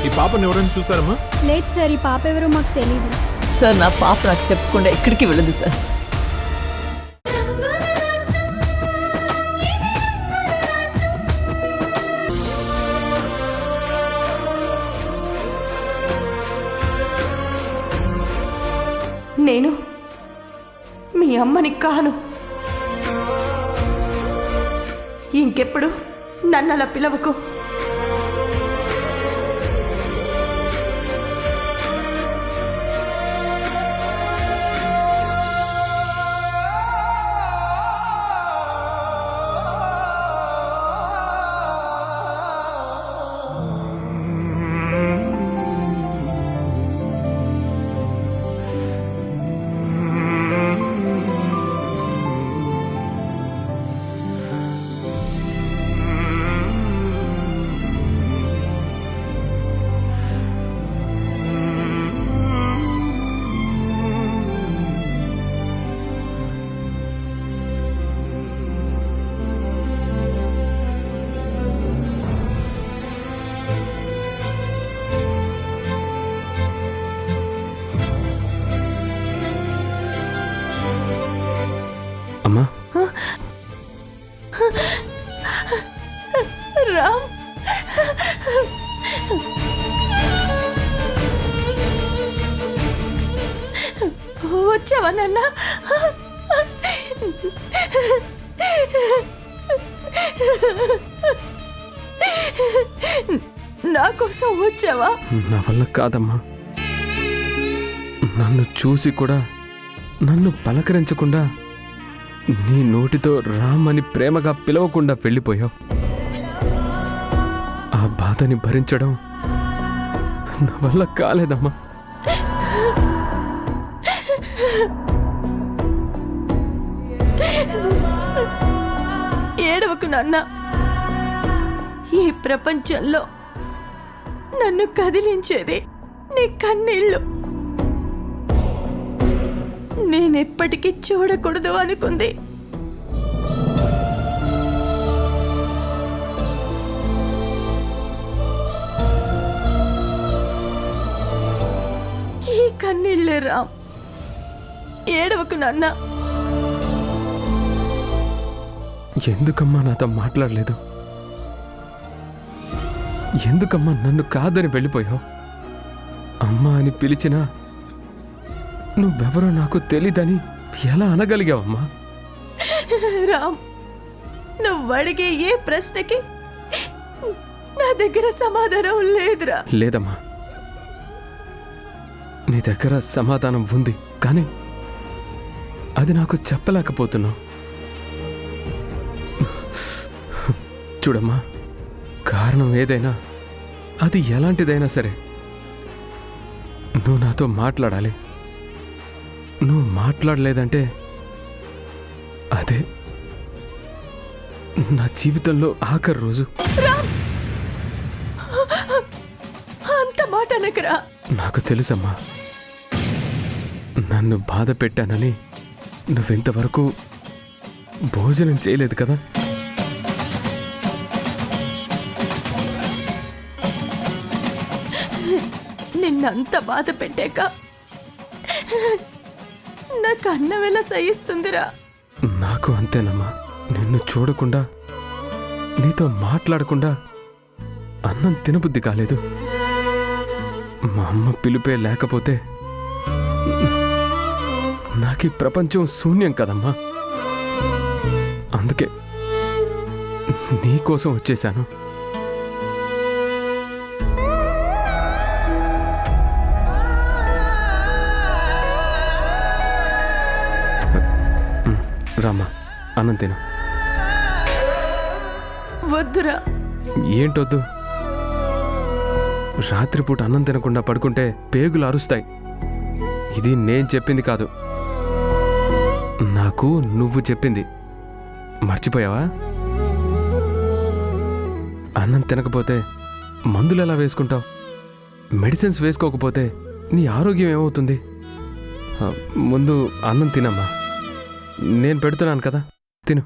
ఈ పాపను ఎవరైనా చూసారమ్మా? లేదు సార్, ఈ పాప ఎవరో మాకు తెలీదు సార్. నా పాప నాకు చెప్పకుండా ఎక్కడికి వెళ్ళదు సార్. నేను మీ అమ్మని కాను. ఇంకెప్పుడు నన్ను అలా పిలవకు. అమ్మా, రామ్, వచ్చావా నాన్న? నా కోసం వచ్చావా? నా వల్ల కాదమ్మా. నన్ను చూసి కూడా నన్ను పలకరించకుండా నీ నోటితో రామ్ అని ప్రేమగా పిలవకుండా వెళ్ళిపోయావు. ఆ బాధని భరించడం నా వల్ల కాలేదమ్మా. ఏడవకు నాన్న. ఈ ప్రపంచంలో నన్ను కదిలించేది నీ కన్నీళ్ళు. నేనెప్పటికీ చూడకూడదు అనుకుంది ఈ కన్నీళ్ళే రామ్. ఏడవకు నాన్న. ఎందుకమ్మా నాతో మాట్లాడలేదు? ఎందుకమ్మా నన్ను కాదని వెళ్ళిపోయావు? అమ్మా అని పిలిచినా నువ్వెవరో నాకు తెలీదని ఎలా అనగలిగావమ్మా? రామ్, నువ్వు అడిగే ఏ ప్రశ్నకి నా దగ్గర సమాధానం లేదురా. లేదమ్మా, నీ దగ్గర సమాధానం ఉంది, కానీ అది నాకు చెప్పలేకపోతున్నావు. చూడమ్మా, కారణం ఏదైనా, అది ఎలాంటిదైనా సరే, నువ్వు నాతో మాట్లాడాలి. నువ్వు మాట్లాడలేదంటే అదే నా జీవితంలో ఆఖరి రోజు. అంత మాట అనకరా. నాకు తెలుసమ్మా, నన్ను బాధ పెట్టానని నువ్వింతవరకు భోజనం చేయలేదు కదా. నిన్నంత బాధ పెట్టాక నాకు అన్నం ఎలా సహిస్తుందిరా? నాకు అంతేనమ్మా. నిన్ను చూడకుండా, నీతో మాట్లాడకుండా అన్నం తినబుద్ధి కాలేదు. మా అమ్మ పిలుపే లేకపోతే నాకు ఈ ప్రపంచం శూన్యం కదమ్మా. అందుకే నీకోసం వచ్చేశాను. రామ్మా, అన్నం తిను. వద్దురా. ఏంటొద్దు? రాత్రిపూట అన్నం తినకుండా పడుకుంటే పేగులు అరుస్తాయి. ఇది నేను చెప్పింది కాదు, నాకు నువ్వు చెప్పింది. మర్చిపోయావా? అన్నం తినకపోతే మందులు ఎలా వేసుకుంటావు? మెడిసిన్స్ వేసుకోకపోతే నీ ఆరోగ్యం ఏమవుతుంది? ముందు అన్నం తినమ్మా, నేను పెడుతున్నాను కదా, తిను.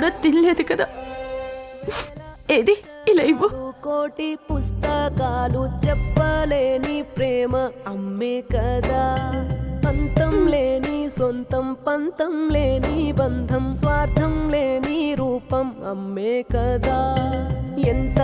కూడా తినలేదు కదా. ఏది ఇలా ఇవ్వు. కోటి పుస్తకాలు చెప్పలేని ప్రేమ అమ్మే కదా. అంతం లేని సొంతం, పంతం లేని బంధం, స్వార్థం లేని రూపం అమ్మే కదా. ఎంత